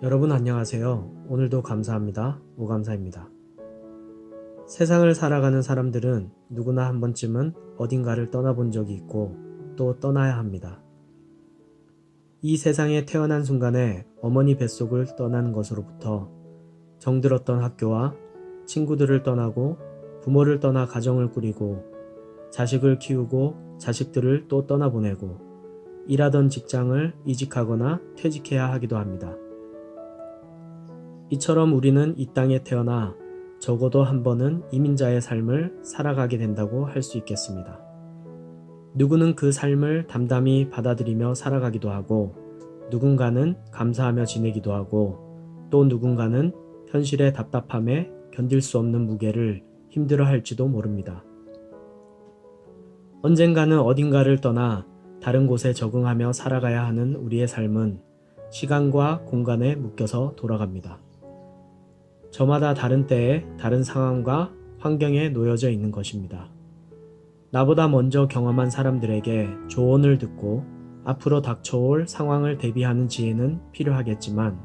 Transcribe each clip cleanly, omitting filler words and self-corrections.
여러분 안녕하세요. 오늘도 감사합니다. 오감사입니다. 세상을 살아가는 사람들은 누구나 한 번쯤은 어딘가를 떠나본 적이 있고 또 떠나야 합니다. 이 세상에 태어난 순간에 어머니 뱃속을 떠나는 것으로부터 정들었던 학교와 친구들을 떠나고 부모를 떠나 가정을 꾸리고 자식을 키우고 자식들을 또 떠나보내고 일하던 직장을 이직하거나 퇴직해야 하기도 합니다. 이처럼 우리는 이 땅에 태어나 적어도 한 번은 이민자의 삶을 살아가게 된다고 할 수 있겠습니다. 누구는 그 삶을 담담히 받아들이며 살아가기도 하고 누군가는 감사하며 지내기도 하고 또 누군가는 현실의 답답함에 견딜 수 없는 무게를 힘들어 할지도 모릅니다. 언젠가는 어딘가를 떠나 다른 곳에 적응하며 살아가야 하는 우리의 삶은 시간과 공간에 묶여서 돌아갑니다. 저마다 다른 때에 다른 상황과 환경에 놓여져 있는 것입니다. 나보다 먼저 경험한 사람들에게 조언을 듣고 앞으로 닥쳐올 상황을 대비하는 지혜는 필요하겠지만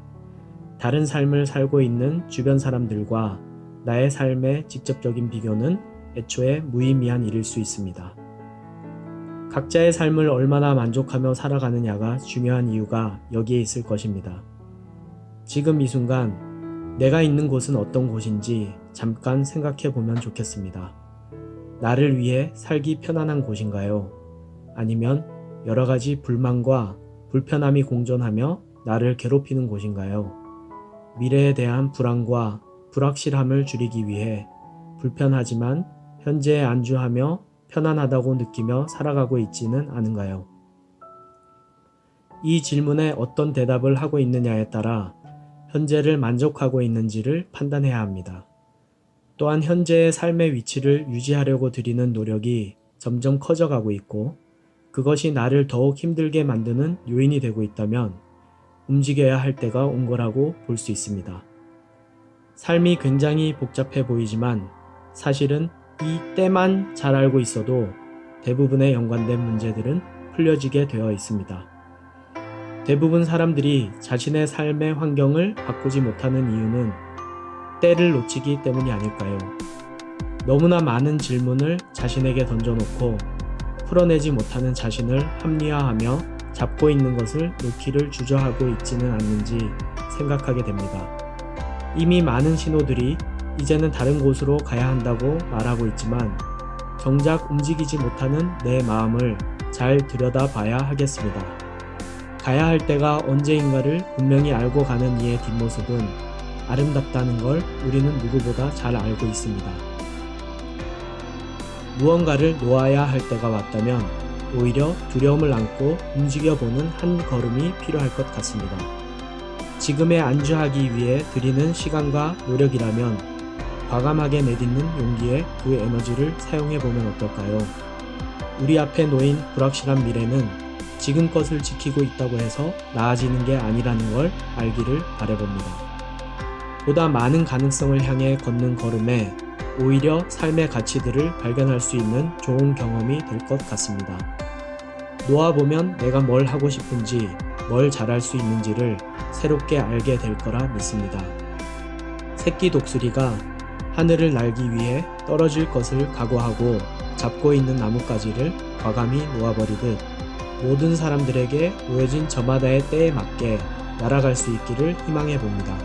다른 삶을 살고 있는 주변 사람들과 나의 삶의 직접적인 비교는 애초에 무의미한 일일 수 있습니다. 각자의 삶을 얼마나 만족하며 살아가느냐가 중요한 이유가 여기에 있을 것입니다. 지금 이 순간 내가 있는 곳은 어떤 곳인지 잠깐 생각해 보면 좋겠습니다. 나를 위해 살기 편안한 곳인가요? 아니면 여러 가지 불만과 불편함이 공존하며 나를 괴롭히는 곳인가요? 미래에 대한 불안과 불확실함을 줄이기 위해 불편하지만 현재에 안주하며 편안하다고 느끼며 살아가고 있지는 않은가요? 이 질문에 어떤 대답을 하고 있느냐에 따라 현재를 만족하고 있는지를 판단해야 합니다. 또한 현재의 삶의 위치를 유지하려고 들이는 노력이 점점 커져가고 있고 그것이 나를 더욱 힘들게 만드는 요인이 되고 있다면 움직여야 할 때가 온 거라고 볼 수 있습니다. 삶이 굉장히 복잡해 보이지만 사실은 이 때만 잘 알고 있어도 대부분의 연관된 문제들은 풀려지게 되어 있습니다. 대부분 사람들이 자신의 삶의 환경을 바꾸지 못하는 이유는 때를 놓치기 때문이 아닐까요? 너무나 많은 질문을 자신에게 던져놓고 풀어내지 못하는 자신을 합리화하며 잡고 있는 것을 놓기를 주저하고 있지는 않는지 생각하게 됩니다. 이미 많은 신호들이 이제는 다른 곳으로 가야 한다고 말하고 있지만 정작 움직이지 못하는 내 마음을 잘 들여다봐야 하겠습니다. 가야 할 때가 언제인가를 분명히 알고 가는 이의 뒷모습은 아름답다는 걸 우리는 누구보다 잘 알고 있습니다. 무언가를 놓아야 할 때가 왔다면 오히려 두려움을 안고 움직여보는 한 걸음이 필요할 것 같습니다. 지금에 안주하기 위해 들이는 시간과 노력이라면 과감하게 내딛는 용기에 그 에너지를 사용해보면 어떨까요? 우리 앞에 놓인 불확실한 미래는 지금 것을 지키고 있다고 해서 나아지는 게 아니라는 걸 알기를 바라봅니다. 보다 많은 가능성을 향해 걷는 걸음에 오히려 삶의 가치들을 발견할 수 있는 좋은 경험이 될 것 같습니다. 놓아보면 내가 뭘 하고 싶은지, 뭘 잘할 수 있는지를 새롭게 알게 될 거라 믿습니다. 새끼 독수리가 하늘을 날기 위해 떨어질 것을 각오하고 잡고 있는 나뭇가지를 과감히 놓아버리듯 모든 사람들에게 놓여진 저마다의 때에 맞게 날아갈 수 있기를 희망해 봅니다.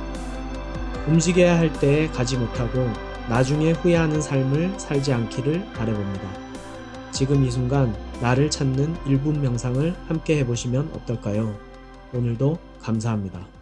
움직여야 할 때에 가지 못하고 나중에 후회하는 삶을 살지 않기를 바라봅니다. 지금 이 순간 나를 찾는 1분 명상을 함께 해보시면 어떨까요? 오늘도 감사합니다.